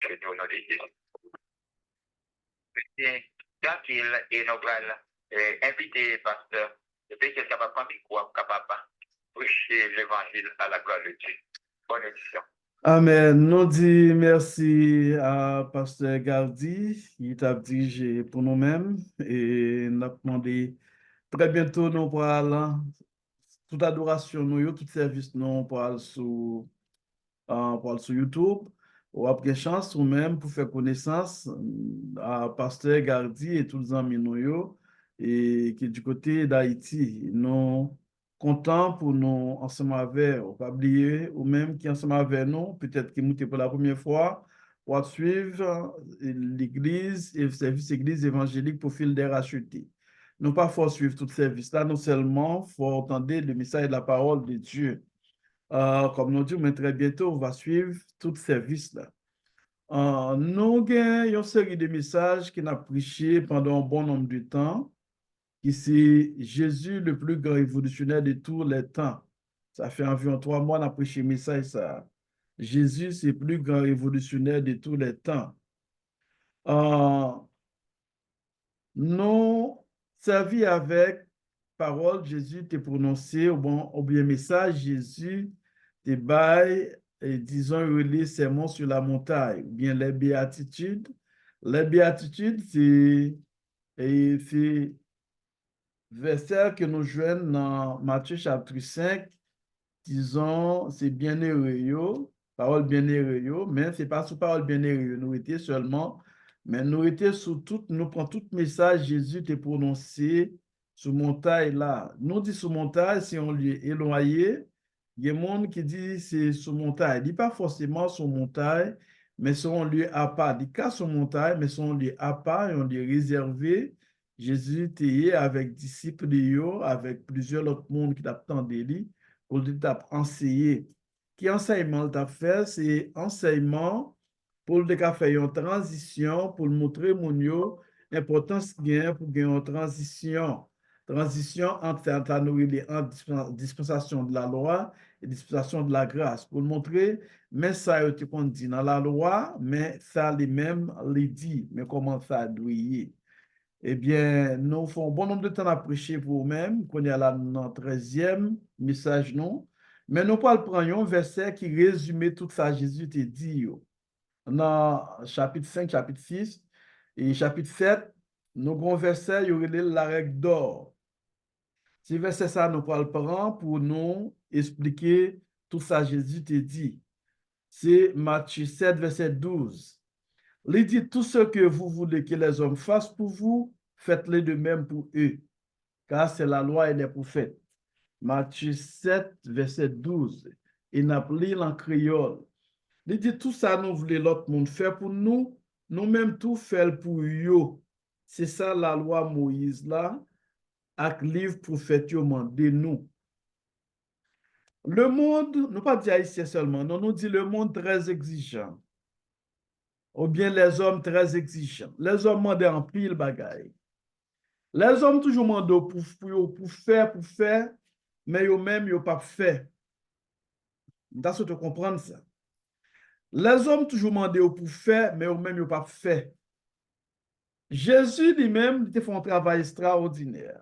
nous au nom de Jésus. Tranquille, et nous allons inviter pasteur, et puis qu'il capable de prendre capable prêcher l'évangile à la gloire de Dieu. Bonne édition. Amen. Nous dit merci à Pasteur Gardi qui t'a dirigé pour nous-mêmes et nous avons demandé très bientôt nous pour aller toute adoration nous, tout service nous pour aller sur YouTube ou après chance ou même pour faire connaissance à Pasteur Gardi et tous les amis nous et qui est du côté d'Haïti. Nous content pour nous ensemble avec, ou pas oublier, ou même qui ensemble avec nous, peut-être qui montent pour la première fois, pour suivre l'église et le service église évangélique pour fil des rachetés. Nous pas faut suivre tout service là, non seulement faut entendre le message de la parole de Dieu. Comme nous dit, mais très bientôt, on va suivre tout service là. Nous avons une série de messages qui n'a prêché pendant un bon nombre de temps qui c'est Jésus le plus grand révolutionnaire de tous les temps. Ça fait environ 3 mois qu'on a prêché le message ça. Jésus, c'est le plus grand révolutionnaire de tous les temps. Nous servi avec parole, Jésus t'a prononcé, ou bien message, Jésus te bail, et disons, relais sermon sur la montagne, ou bien les béatitudes. Les béatitudes, c'est verset que nous joignons dans Matthieu chapitre 5, disons, c'est bienheureux, parole bienheureux, mais ce n'est pas sous parole bienheureux, nous étions seulement, mais nous étions sous tout, nous prenons tout message Jésus t'a prononcé sous montagne là. Nous dit sous montagne, si on lui est éloigné, il y a des gens qui disent c'est sous montagne. Il dit pas forcément sous montagne, mais si on lui a pas. Il dit qu'à sous montagne, mais si on lui a pas, et on lui réservé. Jésus était avec disciples de yo, avec plusieurs autres monde qui t'attendaient lui pour lui enseigner. Qui enseignement t'a fait, c'est enseignement pour le faire une transition, pour montrer mon yo l'importance qu'il y a pour gagner une transition. Transition entre dispensation de la loi et dispensation de la grâce. Pour montrer, mais ça a été dit dans la loi, mais ça lui-même les dit, mais comment ça doit y être. Eh bien, nous faisons un bon nombre de temps à prêcher pour nous-mêmes, qu'on est à notre 13e message, non? Mais nous pas prendre un verset qui résume tout ça, Jésus te dit. Dans chapitre 5, chapitre 6 et chapitre 7, nous avons un verset, il y aurait la règle d'or. Ce verset, ça, nous pas le prendre pour nous expliquer tout ça, Jésus te dit. C'est Matthieu 7, verset 12. Il dit, tout ce que vous voulez que les hommes fassent pour vous, faites-le de même pour eux, car c'est la loi et les prophètes. Matthieu 7, verset 12. Il n'a pas en créole. Il dit, tout ça, nous voulons l'autre monde faire pour nous, nous-mêmes tout faire pour eux. C'est ça la loi Moïse là, avec le livre prophète de nous. Le monde, nous pas dire haïtien seulement, non, nous dit le monde très exigeant. Ou bien les hommes très exigeants. Les hommes demandent en pile bagaille. Les hommes toujours demandent pour faire, mais eux-mêmes, ils pas fait. T'as ce que tu comprends ça. Les hommes toujours demandent pour faire, mais eux-mêmes, ils pas fait. Jésus lui-même, il fait un travail extraordinaire.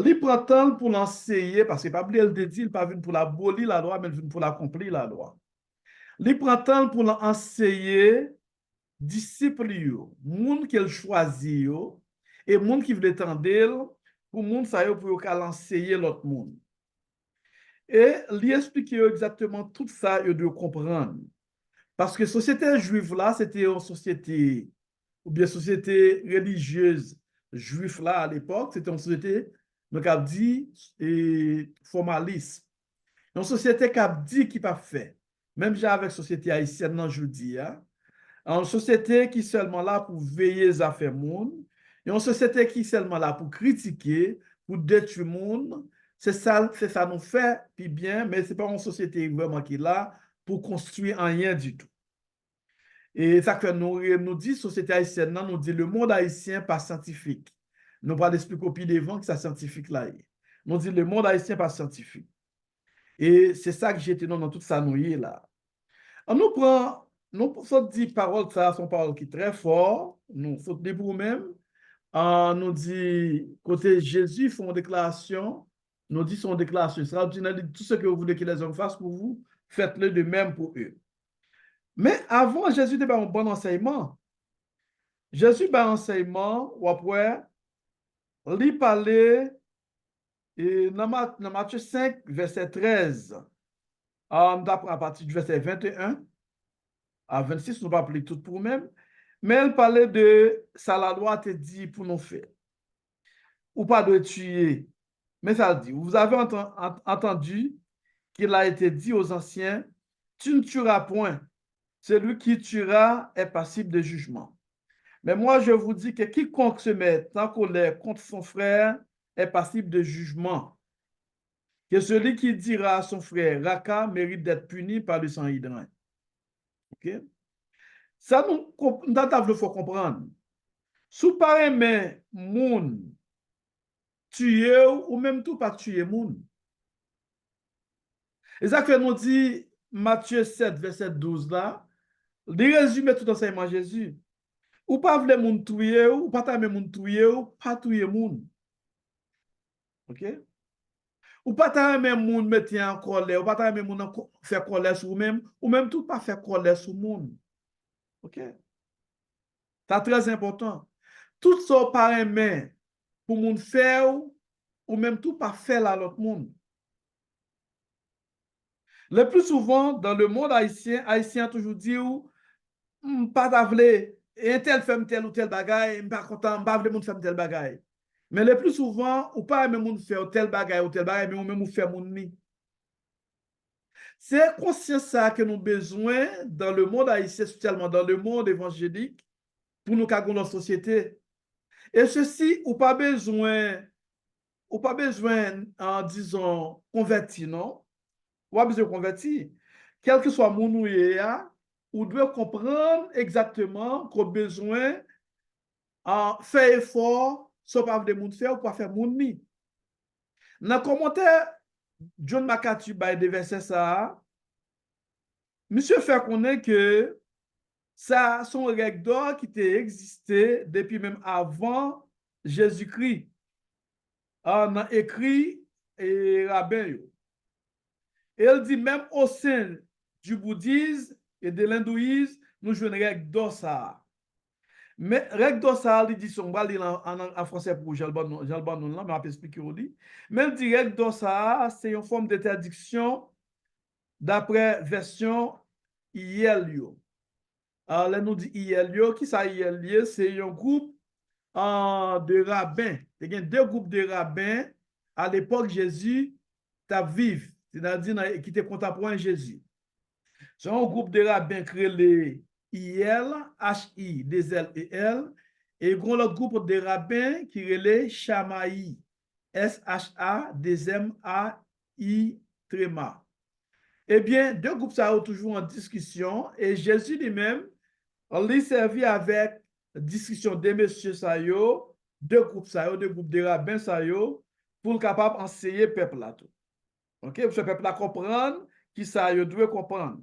Il prend temps pour l'enseigner, parce que pas oublier le dit, il pas venu pour l'abolir la loi, mais il venu pour l'accomplir la loi. Il prend temps pour l'enseigner disciples yo, moun qu'elle choisit yo, et moun qui veut tendre pour moun ça yo pour qu'elle enseigner l'autre monde. Et lui expliquer exactement tout ça yo doit comprendre. Parce que société juive là, c'était une société ou bien société religieuse juive là à l'époque, c'était une société donc a dit formaliste. Une société qui a dit qui pas fait. Même j'ai avec société haïtienne non je dis une société qui est seulement là pour veiller aux affaires monde, et une société qui est seulement là pour critiquer, pour détruire le monde. C'est ça nous fait, puis bien, mais ce n'est pas une société vraiment qui est là pour construire rien du tout. Et ça que nous dit, société haïtienne, nous dit le monde haïtien pas scientifique. Nous pas l'expliquer au pied devant que c'est scientifique là. Nous dit le monde haïtien pas scientifique. Et c'est ça que j'ai tenu dans tout ça nous là. On nous prend nous faut dire parole, ça, son parole qui est très fort. Nous faut dire pour nous-mêmes. Nous dit, côté Jésus, font une déclaration. Nous dit son déclaration. Ça veut dire, tout ce que vous voulez que les hommes fassent pour vous, faites-le de même pour eux. Mais avant, Jésus avait un bon enseignement. Jésus a un enseignement, ou après, il parlait dans Matthieu 5, verset 13, à partir du verset 21 à 26, nous ne pas appeler tout pour nous-mêmes, mais il parlait de ça, la loi te dit pour nous faire, ou pas de tuer. Mais ça dit, vous avez entendu qu'il a été dit aux anciens, tu ne tueras point. Celui qui tuera est passible de jugement. Mais moi, je vous dis que quiconque se met en colère contre son frère est passible de jugement. Que celui qui dira à son frère, Raka, mérite d'être puni par le sang hydrin. OK? Ça, nous faut comprendre. Sous pareil, mais moun, tuer ou même tout pas tuer moun. Et ça que nous dit Matthieu 7, verset 12 là, il résume tout enseignement Jésus. Ou pas vle moun tuer ou pas ta moun tuer ou pas tuer moun. OK? Ou pas ta moun mettre en colère, ou pas ta moun faire colère sur même, ou même tout pas faire colère sur moun. OK? C'est très important. Tout ça par main pour moun faire ou même tout pas faire à l'autre monde. Le plus souvent, dans le monde haïtien, haïtien toujours dit ou pas d'avler, et tel fait tel ou tel bagay, pas content, pas vle moun fait tel bagay. Mais le plus souvent, ou pas même moun faire tel bagay ou tel bagay, mais ou même ou faire moun ni. C'est conscience ça que nous avons besoin dans le monde haïtien, spécialement dans le monde évangélique, pour nous cagoler la société. Et ceci, ou pas besoin, en disant, converti, non? Ou pas besoin de convertir. Quel que soit mon ou doit comprendre exactement qu'on a besoin de faire effort, soit pas de moun faire ou pas faire moun ni. Dans le commentaire, John McCarthy, de verset ça, monsieur fait connaître que ça son règle d'or qui était existé depuis même avant Jésus-Christ. On a écrit et rabbin. Et elle dit même au sein du bouddhisme et de l'hindouisme, nous jouons une règle d'or ça. Mais règle d'or ça, il dit son bal en français pour Jalban non là, mais on peut expliquer au dit. Mais elle dit règle d'or ça, c'est une forme d'interdiction d'après version IELIO. Alors, là, nous dit IELIO, qui ça IELIO? C'est un groupe de rabbins. Il y a deux groupes de rabbins à l'époque Jésus t'a vivre, c'est-à-dire qui étaient contemporains Jésus. C'est un groupe de rabbins créé les IL, H-I, des L et L, et il y a un autre groupe de rabbins qui est les Shamaï, S-H-A, des M-A-I, tréma. Eh bien, deux groupes sont toujours en discussion et Jésus lui-même, on lui servi avec discussion des messieurs Sayo, deux groupes de rabbins Sayo, pour le capable d'enseigner le peuple là tout. OK? Pour ce peuple là comprendre qui ça doit comprendre.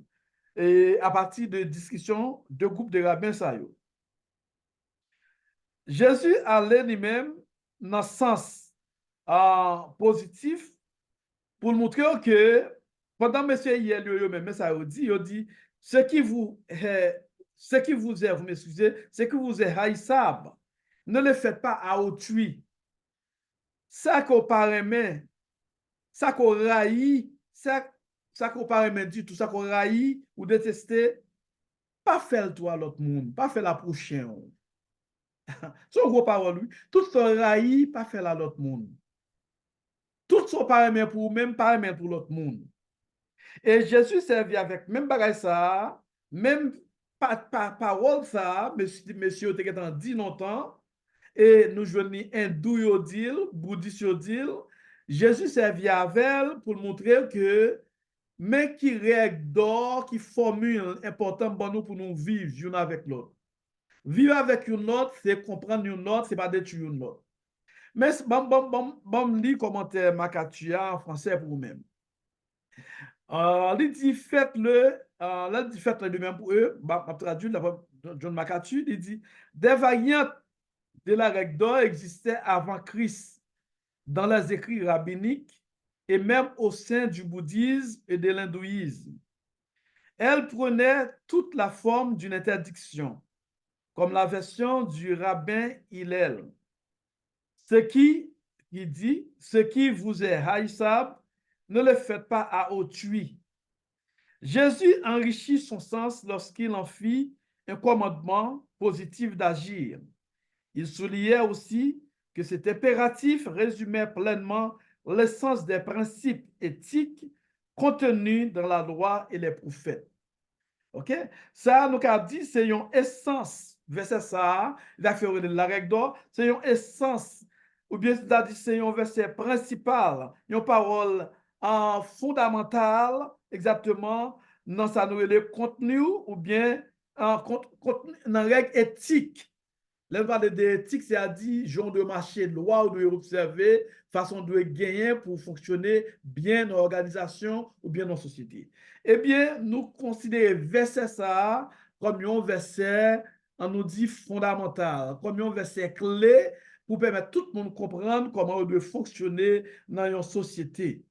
Et à partir de discussions, deux groupes de rabbins Sayo. Jésus allait lui-même dans le sens positif pour montrer que pendant monsieur hier même ça dit ce qui vous est, vous m'excusez, ce qui vous est haïssable, ne le faites pas à autrui. Ça qu'on paraît, ça qu'on raillit, ça qu'on paraît du tout, ça qu'on raillit ou détester, pas faire toi à l'autre monde, pas faire la prochaine. Son gros parole, lui, tout ce raillit, pas faire à l'autre monde. Tout ce paraît pour même paraît pour l'autre monde. Et Jésus servi avec même bagage ça, même parole ça, monsieur te dit longtemps, et nous joignons hindou yo dit, bouddhiste yo dit, Jésus servi avec elle pour montrer que mais qui règle d'or, qui formule important pour nous vivre l'un avec l'autre. Vivre avec une autre, c'est comprendre une autre, c'est pas détruire une autre. Mais bon, lis commentaire Makatua en français pour vous-même. Il dit faites-le, là, il dit faites-le de même pour eux. Bah, on traduit John MacArthur, il dit des variantes de la règle d'or existaient avant Christ dans les écrits rabbiniques et même au sein du bouddhisme et de l'hindouisme. Elle prenait toute la forme d'une interdiction, comme la version du rabbin Hillel. Il dit, ce qui vous est haïssable, ne le faites pas à autrui. Jésus enrichit son sens lorsqu'il en fit un commandement positif d'agir. Il soulignait aussi que cet impératif résumait pleinement l'essence des principes éthiques contenus dans la loi et les prophètes. OK? Ça, nous avons dit, c'est une essence. Verset ça, il a fait la règle d'or, c'est une essence. Ou bien, c'est un verset principal, une parole fondamentale, exactement, dans sa nouvelle contenu, ou bien dans la règle éthique. Là, on parle d'éthique, c'est-à-dire genre de marché, loi, ou de observer, façon de gagner pour fonctionner bien dans l'organisation ou bien dans la société. Eh bien, nous considérons verset ça comme un verset, on nous dit fondamental, comme un verset clé pour permettre tout le monde de comprendre comment on doit fonctionner dans une société.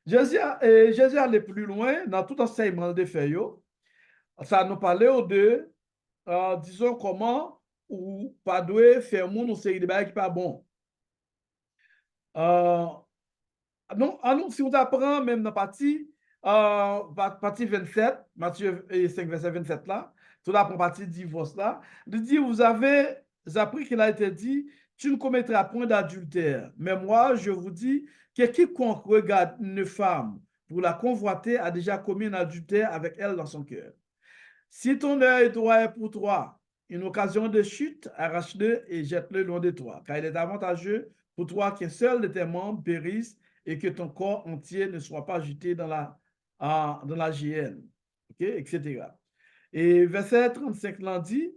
Jésus allait plus loin dans tout enseignement de fait. Ça nous parlait de, disons, comment ou pas doit faire une série de bagages qui pas bon. Non, si on apprend même dans partie 27, Matthieu 5, verset 27 là, tout apprend partie divorce là, il dit, vous avez appris qu'il a été dit, tu ne commettras point d'adultère. Mais moi, je vous dis que quiconque regarde une femme pour la convoiter a déjà commis un adultère avec elle dans son cœur. Si ton œil droit est pour toi une occasion de chute, arrache-le et jette-le loin de toi, car il est avantageux pour toi qu'un seul de tes membres périsse et que ton corps entier ne soit pas jeté dans la géhenne, okay, etc. Et verset 35 l'en dit,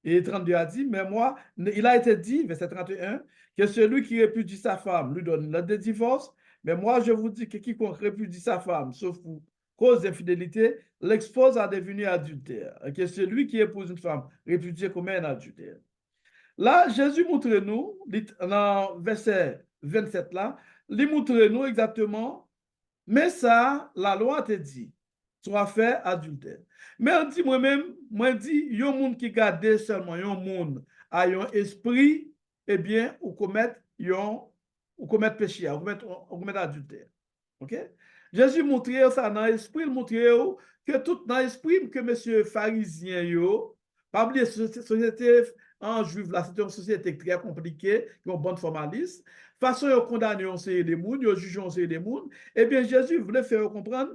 et 32 a dit, mais moi, il a été dit, verset 31, que celui qui répudie sa femme lui donne le divorce, mais moi je vous dis que quiconque répudie sa femme, sauf pour cause d'infidélité, l'expose à devenir adultère. Et que celui qui épouse une femme répudiée commet un adultère. Là, Jésus montre-nous, dans verset 27 là, il montre-nous exactement, mais ça, la loi te dit, soit fait adultère. Mais on dit moi-même, moi dit, il y a un monde qui garde seulement, il y a un monde à un esprit, eh bien, ou commettre péché, ou commettre adultère. OK? Jésus montrait ça dans l'esprit, il montrait que tout dans l'esprit que monsieur pharisien yo, pas oublier société en juif là, c'était une société très compliquée, qui ont bonne formaliste, façon de condamner on série des moun, yo juger on série des moun, eh bien Jésus voulait faire comprendre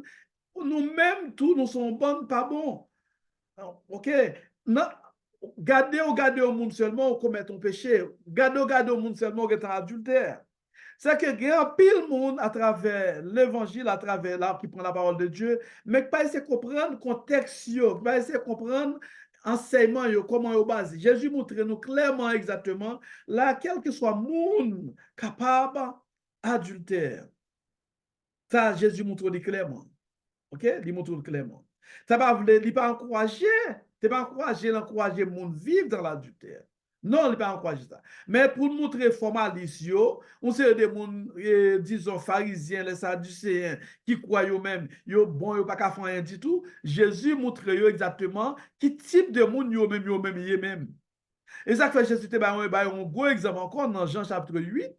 nous-mêmes tous nous sommes bons pas bons. OK? Gardez au monde seulement, on commet un péché. Gardez au monde seulement, on est un adultère. C'est que il y a un pile monde à travers l'évangile, à travers là, qui prend la parole de Dieu, mais pas essayer de comprendre le contexte, pas essayer de comprendre enseignement, comment il est basé. Jésus montre nous clairement, exactement, là, quel que soit monde capable, adultère. Ça, Jésus montre clairement. OK? Il montre clairement. Ça va pas encourager, c'est pas encourager le monde vivre dans l'adultère. Non, il pas encourager ça. Mais pour montrer formalisme, on sait des monde disons pharisiens, les sadducéens qui croient eux-mêmes, yo bon yo pas qu'à faire rien du tout. Jésus montre exactement qui type de monde yo même. Et ça fait Jésus te un gros exemple encore dans Jean chapitre 8.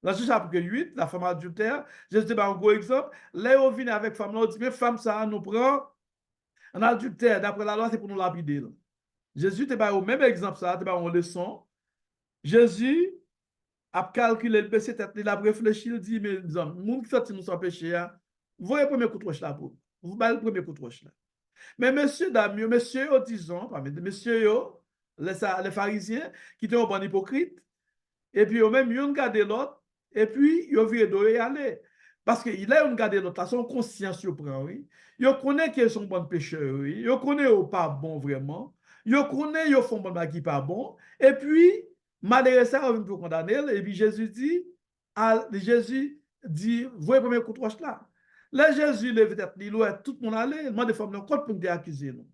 Dans ce chapitre 8, la femme adultère, Jésus te un gros exemple. Là, on vient avec femme, on dit, mais femme, ça nous prend en adultère. D'après la loi, c'est pour nous lapider. Jésus te au même exemple, ça, te une leçon. Jésus a calculé le péché, il a réfléchi, il dit, mais les hommes, qui fait nous sans péché, voyez le premier coup de roche là pour. Vous voyez le premier coup de roche là. Mais monsieur, dame, monsieur, disons, monsieur, les pharisiens, qui étaient un bon hypocrite, et puis même, ils ont gardé l'autre, et puis ils ont viré d'où y aller. Parce qu'il a gardé l'autre, son conscience prend, oui. Ils connaissent qu'ils sont bons pécheurs, oui. Ils connaissent qu'ils pas bon vraiment. Ils connaissent qu'ils font bon qui pas bon. Et puis, malgré ça, on peut condamner. Et puis Jésus dit, voyez le premier coup de roche là. Là, Jésus lève tête, il ouais, tout le monde allait, il demande des femmes, quand pour nous accuser nous.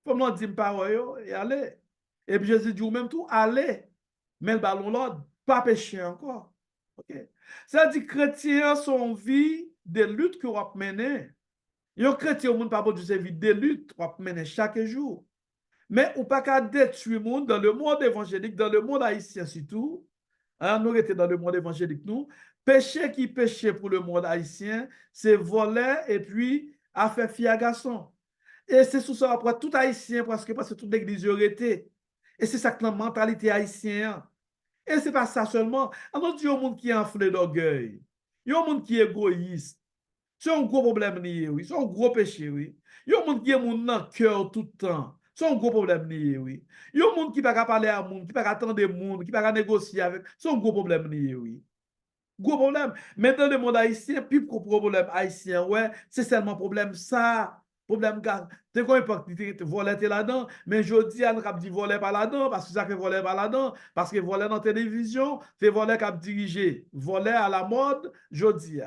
Comme on dit, parole, et allez. Et puis Jésus dit, ou même tout, allez. Mais le ballon là, pas pécher encore. OK? Ça dit, chrétiens sont vie des luttes que vous menez. Les chrétiens, au monde, pas de vie des luttes que vous menez chaque jour. Mais on pas qu'à détruire le monde dans le monde évangélique, dans le monde haïtien surtout. Hein, nous étions dans le monde évangélique, nous. Péché qui péché pour le monde haïtien, c'est voler et puis à faire fille à garçon. Et c'est sous ça après tout haïtien parce que toute l'église y aurait été. Et c'est ça que la mentalité haïtienne. Et c'est pas ça seulement. Alors, il y a un monde qui est enflé d'orgueil. Il y a un monde qui est égoïste. C'est un gros problème lié, oui. C'est un gros péché, oui. Il y a un monde qui est mon dans le cœur tout le temps. C'est un gros problème lié, oui. Il y a un monde qui ne peut pas parler à monde, qui ne peut pas attendre des monde, qui ne peut pas négocier avec. C'est un gros problème lié, oui. Gros problème. Maintenant, le monde haïtien, plus gros problème haïtien, ouais, c'est seulement problème ça. Problème, gars. Tu quoi, voler là-dedans, mais je dis à nous dit voler pas là-dedans, parce que ça fait voler pas là-dedans, parce que voler dans la télévision, c'est voler qui dirigé. Voler à la mode, je dis.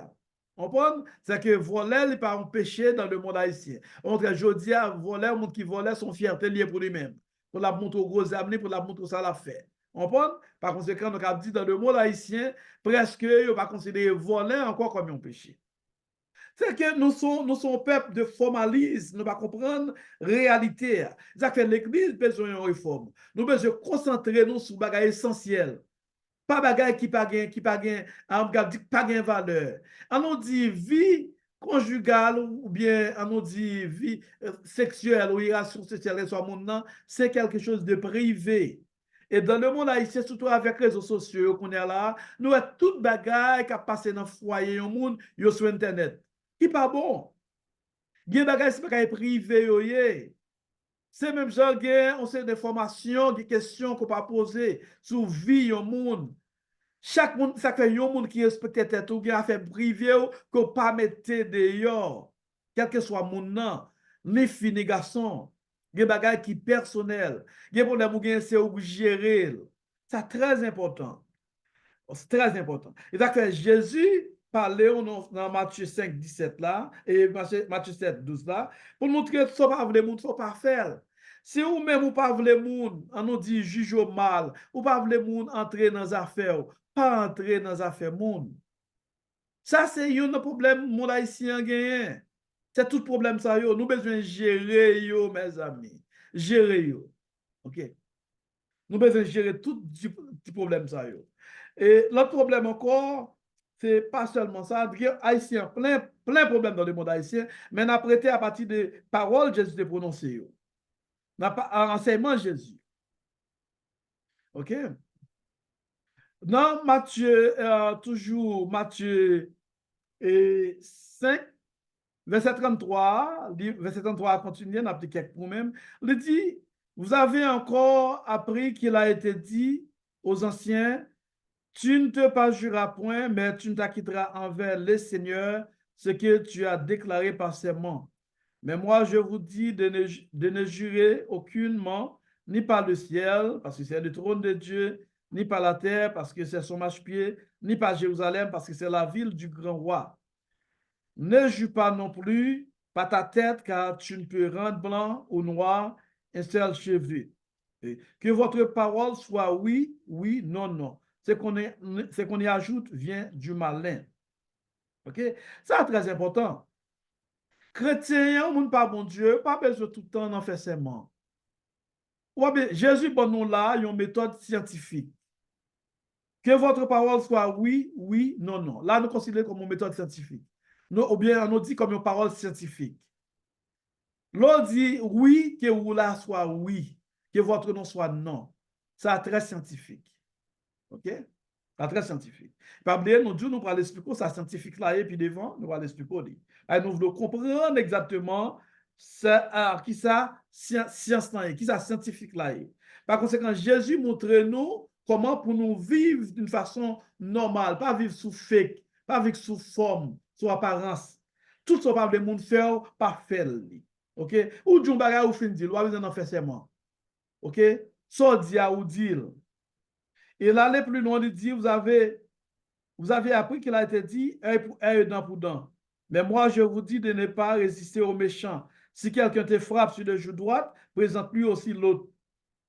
Comprendre? C'est que voler n'est pas un péché dans le monde haïtien. Entre je dis à voler, le monde qui volait, son fierté liée pour lui-même. Pour la montrer aux gros amis, pour la montrer ça l'a fait. Comprendre? Par conséquent, on a dit dans le monde haïtien, presque, on va considérer voler encore comme un péché. C'est que nous sommes peuple de formalisme, nous ne pas comprendre la réalité. Ça fait l'Église besoin d'une réforme. Nous besoin concentrer nous sur les bagages essentiels. Pas bagages qui pas gain valeur. On nous dit vie conjugale ou bien on nous dit vie sexuelle ou relation sexuelle soit monde, c'est quelque chose de privé. Et dans le monde haïtien, surtout avec les réseaux sociaux qu'on est là, nous avons tout bagaille qui a passé dans le foyer au monde, sur Internet. Qui pas bon. Il y a des bagages qui sont privés. C'est même genre, on sait des formations, des questions qu'on peut poser sur vie au monde. Chaque monde, ça fait un monde qui respecte tête ou bien affaire privée qu'on pas mettre dehors. Quel que soit mon nom, les filles, les garçons, des bagages qui personnels, des problèmes ou bien c'est où gérer. C'est très important. C'est très important. Et donc, Jésus parlait dans Matthieu 5, 17 là, et Matthieu 7, 12 là, pour montrer que ce n'est pas le monde, il ne faut pas faire. Si vous même ou pas le monde, on nous dit juge au mal, ou pas le monde entrer dans les affaires, pas entrer dans les affaires monde. Ça, c'est un problème, mon haïtien gagne. C'est tout problème ça, yo. Nous besoin de gérer, yo, mes amis. Gérer, yo. OK? Nous besoin de gérer tout petit problème ça, yo. Et l'autre problème encore, c'est pas seulement ça, haïtien, plein de problèmes dans le monde haïtien, mais on a prêté à partir des paroles que Jésus a prononcées. Enseignement Jésus. OK? Dans Matthieu, toujours Matthieu 5, verset 33, verset 33 continue, on a pris quelques pour même. Il dit, vous avez encore appris qu'il a été dit aux anciens, tu ne te parjureras point, mais tu ne t'acquitteras envers le Seigneur ce que tu as déclaré par serment. Mais moi, je vous dis de ne jurer aucunement, ni par le ciel, parce que c'est le trône de Dieu, ni par la terre, parce que c'est son marchepied, ni par Jérusalem, parce que c'est la ville du grand roi. Ne jure pas non plus par ta tête, car tu ne peux rendre blanc ou noir un seul cheveu. Que votre parole soit oui, oui, non, non. Ce qu'on y ajoute vient du malin. OK? Ça, c'est très important. Chrétien, on ne pas bon Dieu, pas besoin tout le temps d'en faire serment. Jésus, bon nous là, il y a une méthode scientifique. Que votre parole soit oui, oui, non, non. Là, nous considérons comme une méthode scientifique. Ou bien, on nous dit comme une parole scientifique. L'on dit oui, que vous là soit oui, que votre nom soit non. Ça, très scientifique. OK? Ça, très scientifique. Pas oublier, nous disons, nous allons expliquer ça scientifique là, et puis devant, nous allons expliquer. Nous voulons comprendre exactement qui ça, science là, qui ça, scientifique là. Par conséquent, Jésus montre nous comment pour nous vivre d'une façon normale, pas vivre sous fake, pas vivre sous forme, sous apparence. Tout ce que le monde fait, pas faire. OK? Ou d'un bagage ou fin dire, ou besoin d'en faire serment. OK? So dia ou dire. Et là, plus loin, il dit, vous avez appris qu'il a été dit, œil pour œil, dent pour dent. Mais moi, je vous dis de ne pas résister aux méchants. Si quelqu'un te frappe sur le joue droit, présente-lui aussi l'autre.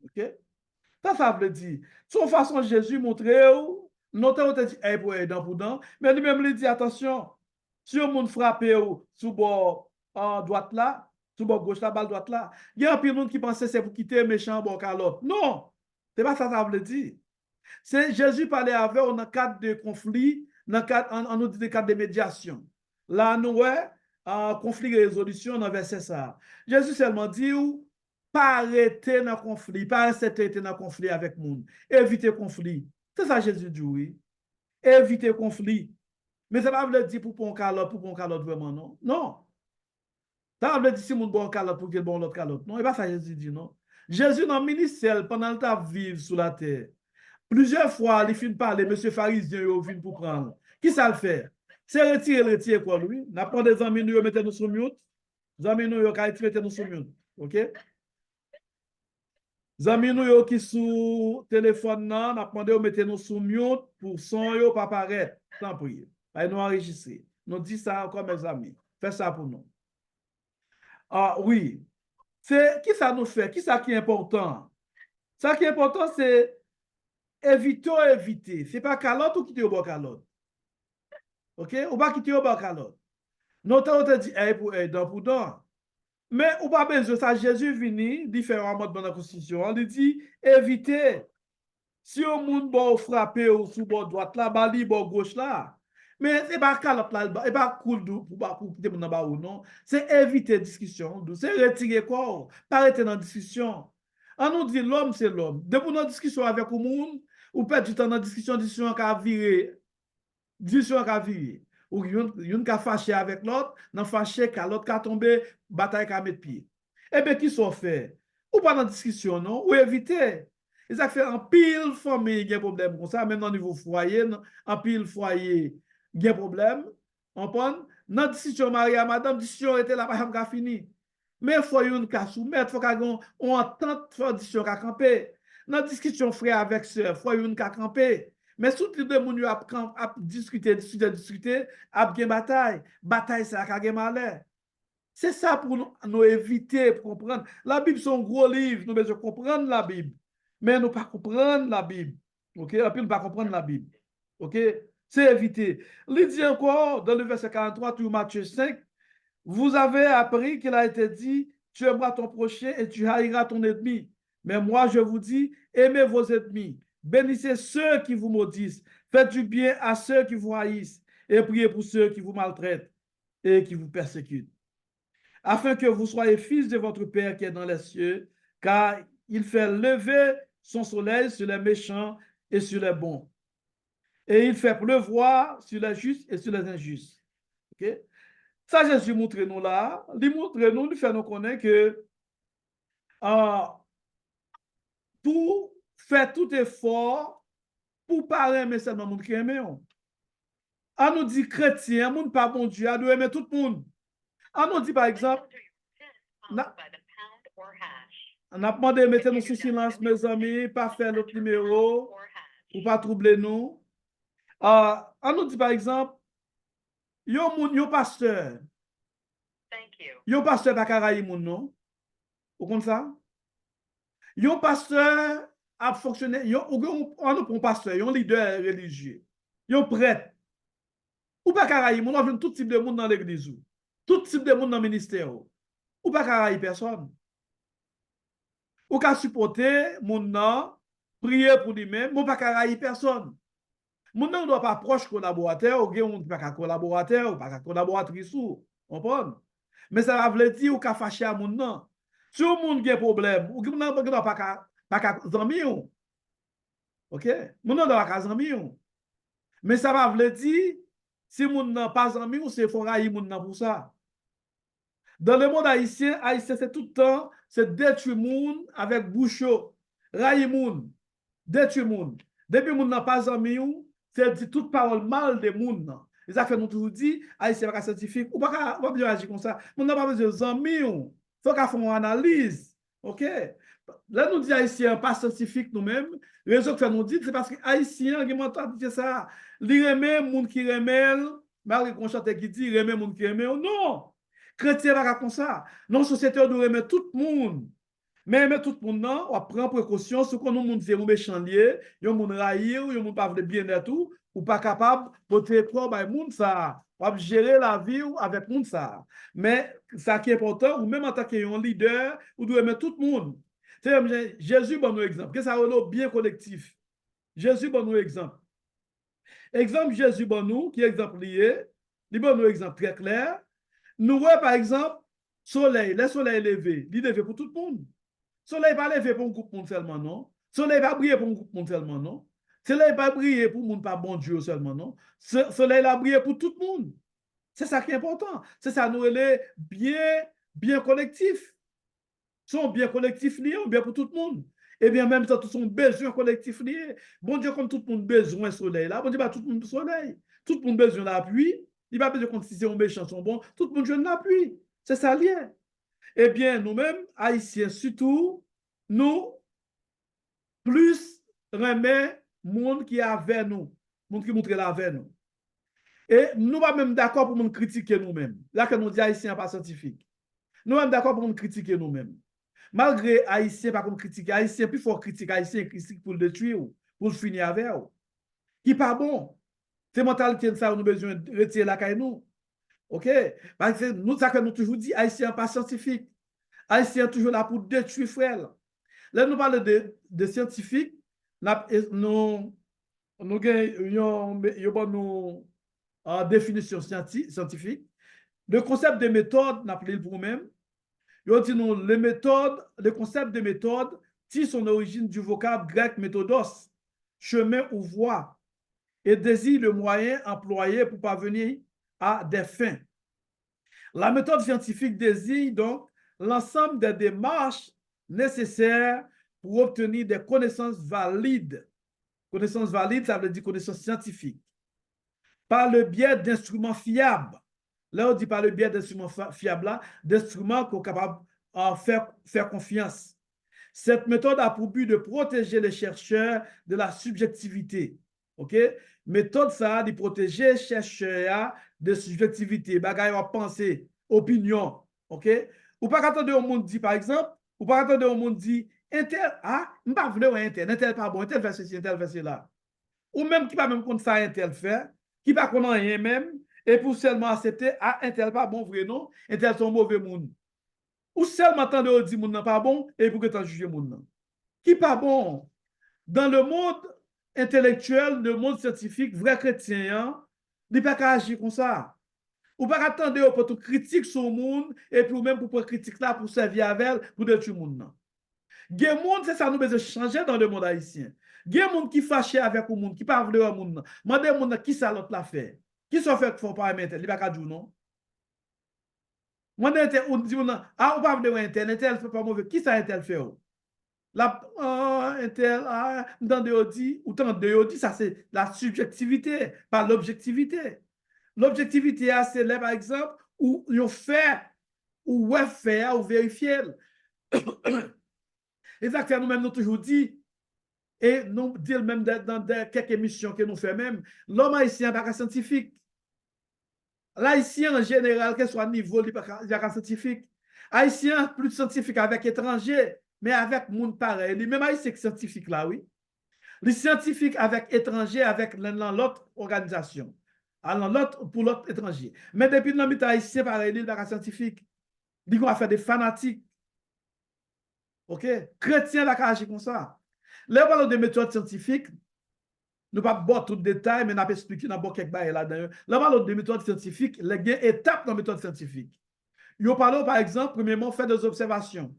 OK? Ça veut dire. Son façon Jésus montrer, notre on te dit, hey, pour aider pour dents, mais lui-même, il dit, attention, si on monde frappe sous bord en droite là, sous bord gauche là, balle droite là, il y a un peu de monde qui pense que c'est pour quitter méchant bon calotte. Non, c'est pas ça veut dire. C'est Jésus parlait avec dans le cadre de conflit, dans le cadre, on nous dit le cadre de médiation. Là, nous, ouais, conflit et résolution dans verset ça. Jésus seulement dit, pas arrêter dans le conflit, pas rester dans le conflit avec le monde. Éviter le conflit. C'est ça Jésus dit, oui. Éviter le conflit. Mais ça ne veut pas dire pour bon calotte vraiment, non. Non. Ça veut dire si mon bon calotte pour qu'il bon l'autre calotte. Non, et pas ça Jésus dit, non. Jésus dans le ministère, pendant le temps vivre sur la terre, plusieurs fois, il finit parler, monsieur pharisien, il vient pour prendre. Qui ça le fait? C'est retirer quoi, lui? N'a pas des amis, nous mettez nous sur mute. Les amis, nous, mettez nous sur mute. OK? Les amis, nous, qui sous téléphone, n'a pas de mettez nous sur mute pour son, yo, pas paraître. Sans prier. Nous enregistrer. Nous dit ça encore, mes amis. Faites ça pour nous. Ah, oui. C'est, qui ça nous fait? Qui ça qui est important? Ça qui est important, c'est éviter. C'est pas calotte ou quitter au bon calotte. OK? Ou pas quitter au bon calotte. Notre te dit, hey, pour aider pour don. Mais ou pas besoin ça, Jésus vini, différents modes dans la Constitution, il dit, évitez. Si au monde bon frapper ou sous bord droite là, bali bord gauche là. Mais c'est pas calotte là, et pas cool pour quitter mon bas ou non. C'est éviter discussion, c'est retirer quoi, pas arrêter dans discussion. On nous dit l'homme c'est l'homme. Depuis notre discussion avec le monde, ou perdre du temps dans discussion qui a viré. Discussion qui a viré. Ou yon qui a fâché avec l'autre, non fâché qu'à l'autre qui a tombé, bataille qui a mis pied. Eh bien, qui sont fait? Ou pas dans discussion, non? Ou éviter. Et ça fait un pile famille qui a problème comme ça, même dans le niveau foyer, un pile foyer qui a problème. On prend, dans discussion, Maria, madame, discussion était là, par exemple, fini. Mais il faut yon qui soumettre, il faut qu'on entente, il faut discussion qui camper. Dans discussion frère avec sœur, il faut yon qui camper. Mais sous le monde a discuté, a bien bataille. Bataille, c'est à gagner malheur. C'est ça pour nous éviter, pour comprendre. La Bible, c'est un gros livre. Nous devons comprendre la Bible. Mais nous ne pas comprendre la Bible. OK? Et puis, nous ne pas comprendre la Bible. OK? C'est éviter. Il dit encore, dans le verset 43, tout Matthieu 5, vous avez appris qu'il a été dit, tu aimeras ton prochain et tu haïras ton ennemi. Mais moi, je vous dis, aimez vos ennemis. Bénissez ceux qui vous maudissent. Faites du bien à ceux qui vous haïssent. Et priez pour ceux qui vous maltraitent et qui vous persécutent. Afin que vous soyez fils de votre Père qui est dans les cieux, car il fait lever son soleil sur les méchants et sur les bons. Et il fait pleuvoir sur les justes et sur les injustes. OK? Ça, Jésus montre nous là. Il montre nous, il fait nous connaître que pour faire tout effort pour pas aimer seulement le monde qui aime. On nous dit chrétien, monde pas bon Dieu, on doit aimer tout le monde. On nous dit par exemple, on a demandé de mettre nous sous silence, mes amis, pas faire notre numéro, pour pas troubler nous. On nous dit par exemple, yo pasteur. Yo pasteur pas caraï moun non. Vous comprenez ça? Yo pasteur a fonctionné, on nous prend pasteur, un leader religieux. Yo prêtre. Ou pas caraï, on a tout type de monde dans l'église. Tout type de monde dans le ministère. Ou pas caraï personne. Ou qu'à supporter mon nom, prier pour lui-même, ou pas caraï personne. Mon nom ne doit pas proche collaborateur, ou on pas collaborateur, ou pas collaboratrice ou, comprendre? Mais ça veut dire ou qu'à fâcher à mon nom. Si le monde a un problème, ou mon nom ne doit pas zami ou. OK? Mon nom ne doit pas zami ou. Mais ça veut dire si mon nom pas zami ou c'est faut railler mon nom pour ça. Dans le monde haïtien, c'est tout le temps, c'est détruire monde avec bouchot, railler monde, détruire monde. Depuis monde n'a pas zami ou, c'est dit toute parole mal de monde. Et ça fait nous toujours dit, haïtien pas scientifique, ou pas bien agir comme ça. Monde n'a pas besoin de zami ou. Faut qu'on fasse une analyse. OK? Là nous dit haïtien pas scientifique nous-mêmes, raison que nous dit c'est parce que haïtien qui m'entend dire ça, li remet monde qui remet Malgré qu'on chante qui dit, remet moun qui aime, non. Chrétien va comme ça. Non, société, on doit aimer tout le monde. Mais aimer tout le monde, non, on prend précaution, ce qu'on nous fait, on méchant lié, on moun railler, on moun pas de bien et tout, ou pas capable de te prendre moun ça. On gérer la vie avec moun ça. Mais ça qui est important, ou même en tant qu'un leader, on doit aimer tout le monde. Jésus, bon nous exemple. Qu'est-ce que ça veut dire bien collectif? Jésus, bon nous exemple. Exemple Jésus, bon nous, qui est exemple lié, il bon nous exemple très clair. Nous voyons par exemple, soleil, le soleil levé, il est levé pour tout le monde. Soleil pas levé pour un groupe monde seulement, non. Soleil pas briller pour un groupe monde seulement, non. Soleil pas briller pour monde pas bon Dieu seulement, non. Soleil a brillé pour tout le monde. C'est ça qui est important. C'est ça nous est bien collectif. Son bien collectif lié, bien pour tout le monde. Et bien même ça, tout son besoin collectif lié. Bon Dieu, comme tout le monde besoin de soleil là, bon Dieu, tout le monde soleil. Tout le monde besoin d'appui. Il va pas besoin de si un méchant sont bon. Tout le monde besoin d'appui. C'est ça lié. Eh bien, nous-mêmes, Haïtiens surtout, nous, plus remet monde qui est avec nous, monde qui montre là avec nous. Et nous pas même d'accord pour nous critiquer nous-mêmes. Là que nous disons Haïtiens pas scientifique. Nous sommes d'accord pour nous critiquer nous-mêmes. Malgré Haïtiens pas pour nous critiquer, Haïtiens plus fort critique, Haïtiens critique pour le détruire, pour le finir avec. Qui pas bon. C'est mentalité de ça, nous avons besoin de retirer la caille nous. OK? Parce que nous, ça que nous toujours dit, Haïtiens pas scientifique. Haïtiens toujours là pour détruire frère. Là, nous parlons de scientifiques, nous avons une définition scientifique. Le concept de méthode, nous appelons pour nous-mêmes. Nous disons le concept de méthode tire son origine du vocable grec méthodos, chemin ou voie, et désigne le moyen employé pour parvenir à des fins. La méthode scientifique désigne donc l'ensemble des démarches nécessaires pour obtenir des connaissances valides. Connaissances valides, ça veut dire connaissances scientifiques. Par le biais d'instruments fiables. Là, on dit par le biais d'instruments fiables, d'instruments qu'on est capable de faire confiance. Cette méthode a pour but de protéger les chercheurs de la subjectivité. OK? Méthode ça, de protéger les chercheurs de subjectivité. Bagaille à penser, opinion. OK? Ou pas attendre au monde dit, par exemple, ou pas attendre au monde dit, Intel, ah, je ne pas vouloir Intel, Intel pas bon, Intel fait ceci, Intel fait cela. Ou même qui pas même compte ça, Intel fait, qui pas connaît rien même, et pour seulement accepter, ah, Intel pas bon, vrai non, Intel sont mauvais monde. Ou seulement attendre dire monde pas bon, et pour que tu juges monde. Qui pas bon? Dans le monde intellectuel, le monde scientifique, vrai chrétien, il ne peut pas agir comme ça. Ou pas attendre pour tout critique sur le monde et puis même pour critique là pour servir avec elle pour détruire le monde. Il y a des gens, c'est ça nous besoin changer dans le monde haïtien. Il y a des gens qui fâchent avec le monde, qui parlent de le monde. Mandez le monde qui ça l'autre l'a fait. Qui s'en fait qu'il ne faut pas aimer, il va pas dire non. Mandez on dit ah on parle de internet, elle fait pas mauvais. Qui ça elle fait? La Intel, dans de dit, ou tant de dit, ça c'est la subjectivité, pas l'objectivité. L'objectivité, c'est là, par exemple, où on fait, ou faire, ou vérifier. Et ça que nous-mêmes, nous toujours dit, et nous disons même dans quelques émissions que nous faisons même, l'homme haïtien n'est pas scientifique. L'haïtien en général, quel soit le niveau, il n'est pas scientifique. Haïtien plus scientifique avec étranger, mais avec monde pareil. Lui-même haïtien scientifique là, oui. Les scientifiques avec étranger, avec l'autre organisation. Alors, l'autre pour l'autre étranger. Mais depuis le temps haïtien, pareil, il n'est pas scientifique. Il va faire des fanatiques. OK? Chrétien, la agir comme ça. Là, on parle de méthodes scientifiques. Nous ne pouvons pas tout le détail, mais nous allons expliquer quelques bails là-dedans. Là, on parle de méthodes scientifiques. Il y a étapes dans la méthode scientifique. Nous parlons, par exemple, premièrement, faire des observations.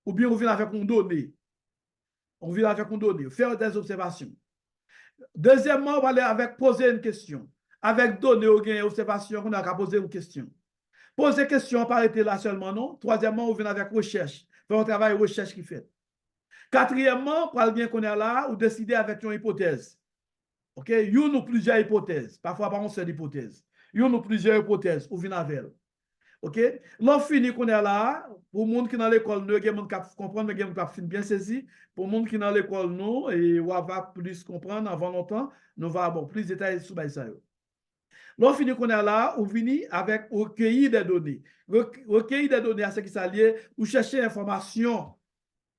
Ou bien on vient avec une donnée. On vient avec une donnée, faire des observations. Deuxièmement, on va aller avec poser une question. Avec données ou une observation, on a poser une question. Poser une question, pas arrêter là seulement, non. Troisièmement, on vient avec recherche. Faire un travail de recherche qui fait. Quatrièmement, pour bien qu'on est là, ou décider avec une hypothèse. OK? Il y a plusieurs hypothèses. Parfois, pas une seule hypothèse. Il y a plusieurs hypothèses, ou vient avec. OK? L'on finit qu'on est là, pour les gens qui sont dans l'école, nous, gens qui comprennent, nous, gens qui bien saisi. Pour les gens qui sont dans l'école, nous, et on va plus comprendre avant longtemps, nous va avoir plus de détails sur ça. L'on finit qu'on est là, on finit avec recueillir des données. Recueillir des données à ce qui s'allie, ou chercher information.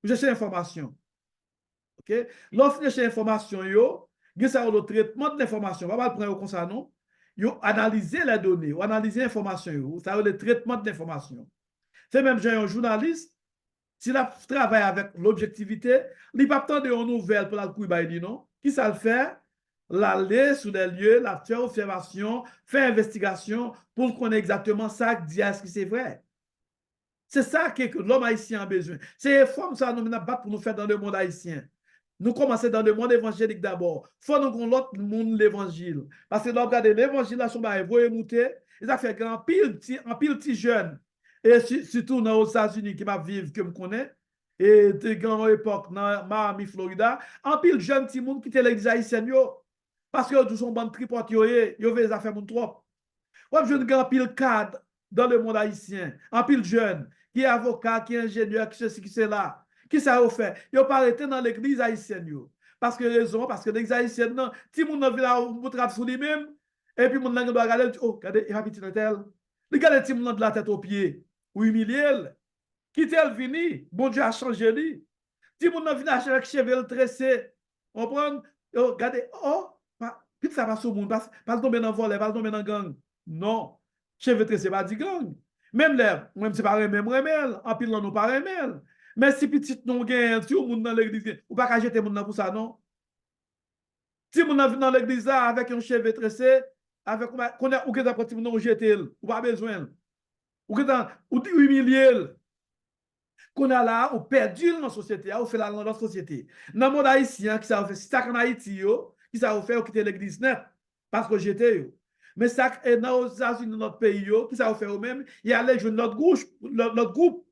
Ou chercher information. OK? L'on finit chercher information, yo, il y a le traitement de l'information. On va pas le prendre comme ça, non? Yo analyser les données, ou analyser l'information, yo. Ça veut le traitement de l'information. C'est même un journaliste, s'il a travaillé avec l'objectivité, il n'a pas attendre une nouvelle pour la couille, non? Qui ça le fait? L'aller sur des lieux, la faire observation, faire investigation pour qu'on ait exactement ça qui dit est-ce que c'est vrai. C'est ça que l'homme haïtien a besoin. C'est forme ça nous battre pour nous faire dans le monde haïtien. Nous commençons dans le monde évangélique d'abord. Il faut nous qu'on l'autre monde l'évangile. Parce que nous regardons l'évangile là, son bail, vous émoutez, ils ont fait un pile petit jeune. Et surtout dans les États-Unis qui m'a vivre, que je connais, et de grande époque dans Miami, Florida, un pile jeune petit monde qui était l'église haïtienne, parce que tous sont bande tripote, yo fait des affaires mon trop. Ouais, je ne grand pile cadre dans le monde haïtien, un pile jeune, qui est avocat, qui est ingénieur, qui ceci, qui c'est là. Qui ça a fait? Ils n'ont pas arrêté dans l'église haïtienne. Parce que raison, parce que l'église haïtienne, non, si mon nan vient là, vous traite sur lui-même, et puis mon nan doit regarder, oh, regardez, il va petit tel. Regardez si mon nan de la tête aux pieds, ou humilié. Qui tel vini? Bon Dieu a changé lui. Si mon nan vient avec cheveux tressés, on prend, oh, regardez, oh, puis ça va sur le monde, pas tomber dans le volet, pas tomber dans le gang. Non, cheveux tressés, pas dit gang. Même là, même si pas même remel, en pile non pas remel. Mais si petit non gagne, si on dans l'église, ou pas jeter mon pour ça non. Si mon vient dans l'église là avec un cheveu tressé, avec qu'on a ou que d'apprenti non jeter, ou pas besoin. Ou que ou humilier. Qu'on a là, ou perdu dans la société, ou fait la dans la société. Dans le monde haïtien, qui ça fait, si ça en Haïti, qui ça fait, ou quitter l'église net, parce que j'étais. Mais ça, dans les États-Unis, dans notre pays, qui ça fait eux même, il y a les jeunes, notre groupe.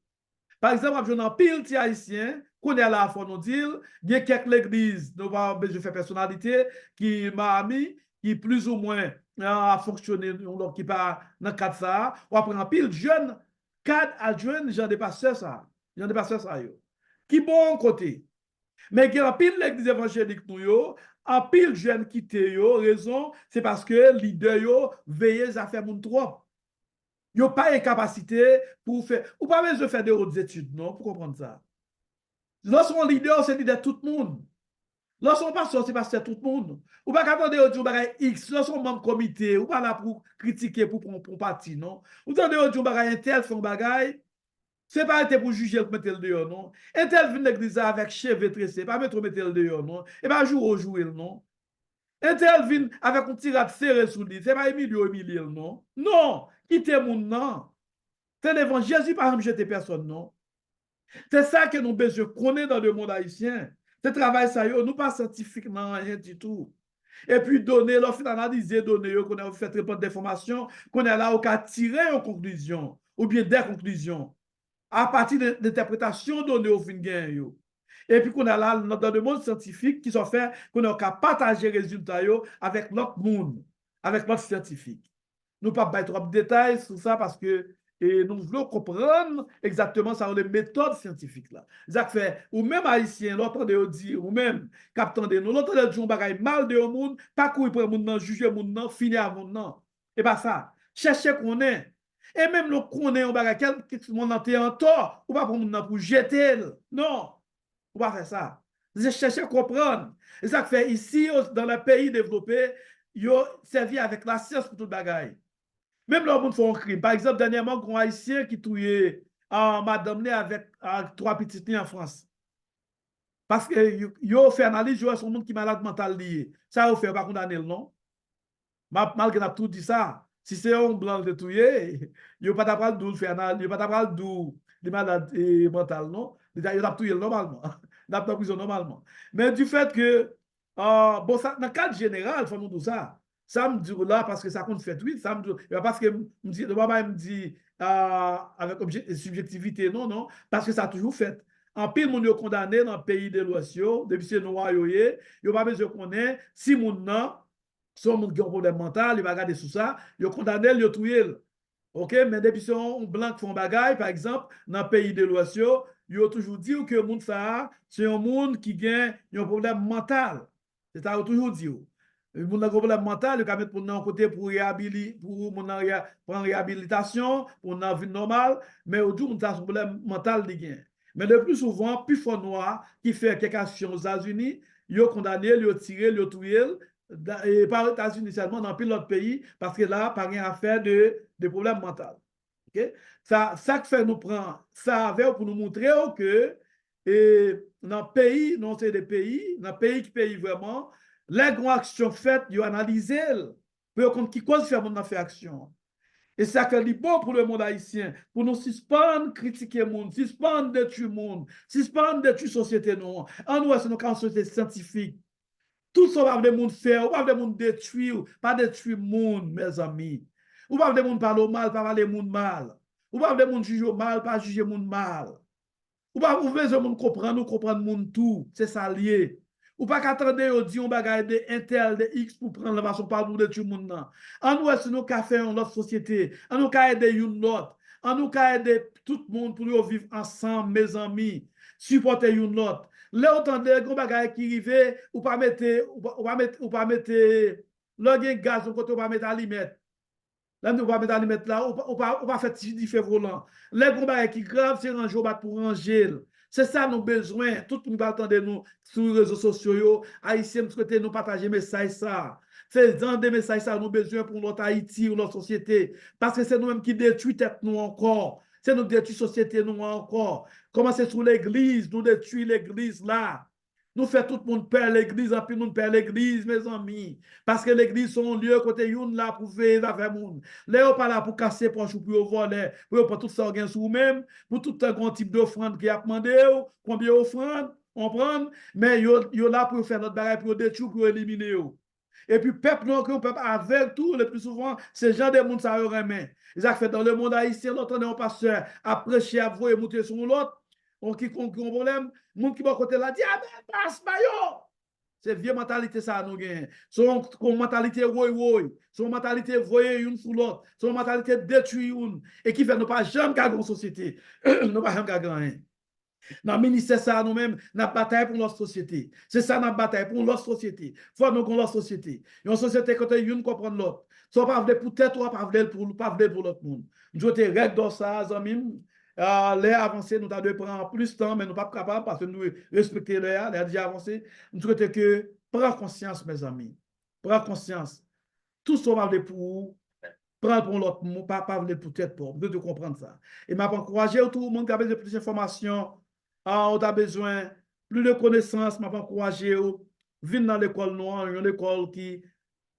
Par exemple, je suis pile de haïtien, qu'on est là, il faut nous dire, il y a quelques églises, nous va je fais personnalité, qui m'a mis, qui plus ou moins a fonctionné, donc qui pas dans le cadre ça, ou après un pile jeune, cadre à jeune, j'en ai pas ça. J'en ai pas ça, yo. Qui bon côté. Mais il y a un pile l'église évangélique, nous, yo, un pile jeune qui yo, raison, c'est parce que leader, yo, veillez à faire mon trop. Yo pas une capacité pour faire, ou pas besoin de faire des hautes études, non, pour comprendre ça. Lorsqu'on leader, c'est leader tout le monde. Lorsqu'on pasteur, c'est pasteur tout le monde. Ou pas attendre au jour bagay X, lorsqu'on membre comité, ou pas là pour critiquer, pour parti, non. Ou attendre au jour bagay un tel fait un bagay, c'est pas été pour juger pour mettre le dehors, non. Un tel vient l'église avec cheveux tressés, pas mettre le dehors, non. Et pas jouer, non. Un tel vient avec un tirade serré sous lui, c'est pas humilier, non. Non, quittez mon non. C'est l'évangile. Jésus, par exemple, jeter personne, non. C'est ça que nous besoin connaître dans le monde haïtien. Ce travail, ça, nous pas scientifique, non, rien du tout. Et puis, donner, l'offre d'analyser, donner, qu'on a fait répondre d'informations, qu'on est là, au cas tirer une conclusion, ou bien des conclusions, à partir de l'interprétation donnée au fin gain. Et puis, qu'on a là, dans le monde scientifique, qui sont fait, qu'on a qu'à partager les résultats avec l'autre monde, avec l'autre scientifique. Nous ne pouvons pas trop de détails sur ça parce que et nous voulons comprendre exactement ça, les méthodes scientifiques là. Ça fait, ou même haïtien, l'autre de dire, ou même captain de nous, l'autre de dire, on bagaille mal de au monde, pas courir pour le monde, juger le monde, finir le monde, et pas ça. Chercher qu'on est. Et même le qu'on est, on bagaille, quel monde est en tort, ou pas pour le monde pour jeter. Non, on va faire ça. C'est chercher à comprendre. Et ça fait, ici, dans les pays développés, ils ont servi avec la science pour tout bagaille. Même là, on fait un crime. Par exemple, dernièrement, un Haïtien qui tuait madame avec trois petites filles en France. Parce que yo fait analyse, yo son monde qui est malade mental lié. Ça, yo fait pas condamner le non. Malgré que tout dit ça, si c'est un blanc de tuer, yo pas d'après le faire analyse, yo pas d'après le malade mental non. Il a tué normalement. Il a pas prison normalement. Mais du fait que bon ça dans le cadre général, faut nous dire ça. Ça me dit là parce que ça compte fait oui, ça me dit parce que me dit le papa me dit avec subjectivité non parce que ça a toujours fait. En pile moun yo condamné dans le pays de l'Ouest depuis c'est noir yo pas besoin connaître si moun nan son moun qui a un problème mental, il va regarder sous ça, yo condamné, yo tué. OK, mais depuis son blanc font bagaille par exemple dans le pays de l'Ouest yo toujours dit que moun ça c'est un monde qui a un problème mental. C'est ça toujours dit. Moun a un problème mental, il a mettre pour un côté pour prendre réhabilitation, pour une vie normale, mais aujourd'hui, on a un problème mental de gain. Mais le plus souvent, plus fort noir qui fait quelque action aux États-Unis, ils ont condamné, ils ont tiré, ils ont tué, et pas aux États-Unis seulement, dans plein d'autres pays, parce que là, pas rien à faire de problème mental. Okay? Ça que fait nous prendre, ça avait pour nous montrer que dans le pays, non, c'est des pays, dans le pays qui paye vraiment, les grandes actions faites, ils ont analysé pour comprendre qui cause faire mon fait action. Et ça fait du bon pour le monde haïtien, pour nous suspendre, critiquer le monde, suspendre, détruire le monde, suspendre, détruire la société. Non. En nous, c'est une société scientifique. Tout ça va le monde faire, ou va le monde détruire, pas détruire le monde, mes amis. Ou va le monde parler mal, pas parler le monde mal. Ou va le monde juger mal, pas juger le monde mal. Ou pas ouvrir le monde comprendre, nous comprendre le monde tout. C'est ça lié. Ou pas qu'attendre au dit on bagaille de Intel, de X pour prendre la façon pas de tout le monde. En nous, est-ce nous qu'à faire notre société? En nous qu'à aider une l'autre? En nous qu'à aider tout le monde pour nous vivre ensemble, mes amis, supporter une l'autre. Là, autant de gros bagaille qui arrivent, ou pas mettre, ou pas mettre, le gaz, ou pas mettre allumettes. Là, nous ne pouvons pas mettre là, on va faire du feu volant. Les combats qui grave, c'est ranger pour ranger. C'est ça nos besoins. Tout le monde va attendre nous sur les réseaux sociaux. Haïtiens, souhaitez nous partager message ça. C'est dans des messages ça, nous besoin pour notre Haïti ou notre société. Parce que c'est nous-mêmes qui détruisons tête nous encore. C'est nous détruisons société nous encore. Comment c'est sur l'église, nous détruisons l'église là. Nous faisons tout le monde perdre l'église, puis nous perdons l'église, mes amis. Parce que l'église, c'est un lieu côté une là pour faire avec le monde. Là, on pas là pour casser poche ou pour voler, pour tout ça sur vous-même, pour tout un grand type d'offrande qui a demandé, combien d'offrandes, on prend, mais ils là pour faire notre barrière, pour détruire, pour éliminer. Et puis, peuple, non, peuple avec tout, le plus souvent, c'est gens des mondes, ça aurait main. Ils ont fait dans le monde haïtien, l'autre, on est un pasteur, à prêcher, à voir et monter sur l'autre. On qui a un problème, monde qui va côté là dit ah ben passe maillot. C'est vieux mentalité ça nous gagne. Son mentalité woy, son mentalité voyer une sous l'autre, son mentalité détruire une et qui fait nous pas jamais gagner une société. Nous pas jamais gagner. Dans le ministère ça nous-mêmes, notre bataille pour notre société. C'est ça notre bataille pour notre société. Faut nous qu'on notre société. Une société côté une comprendre l'autre. Soit pas vle pour tête ou pas vle pour l'autre monde. Nous te règle dans ça amis. Les avancées, nous avons prendre plus de temps, mais nous ne sommes pas capables parce que nous respectons les déjà avancé. Nous souhaitons que, prends conscience, mes amis. Prends conscience. Tout ce qu'on va pour vous, prendre pour l'autre, pas pour tête pour. Vous devez comprendre ça. Et m'a encouragé tout le monde qui a besoin de plus d'informations, on a besoin plus de connaissances, m'a encouragé venir dans l'école noire, une école qui,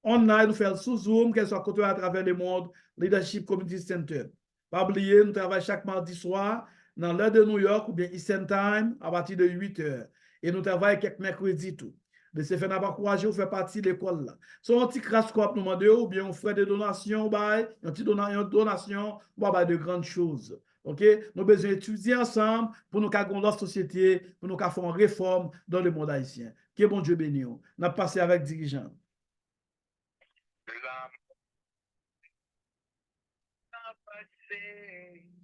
on a nous faire sous Zoom, qu'elle soit côté à travers le monde, Leadership Community Center. Pas oublier, nous travaillons chaque mardi soir dans l'heure de New York ou bien Eastern Time à partir de 8 h. Et nous travaillons quelques mercredis tout. De ce fait, nous avons encouragé à faire partie de l'école là. Si un petit crash crop nous demande ou bien on fait des donations, une petite donation, on va de grandes choses. OK? Nous avons besoin d'étudier ensemble pour nous faire notre société, pour nous faire une réforme dans le monde haïtien. Que bon Dieu bénisse. Nous avons passé avec dirigeant.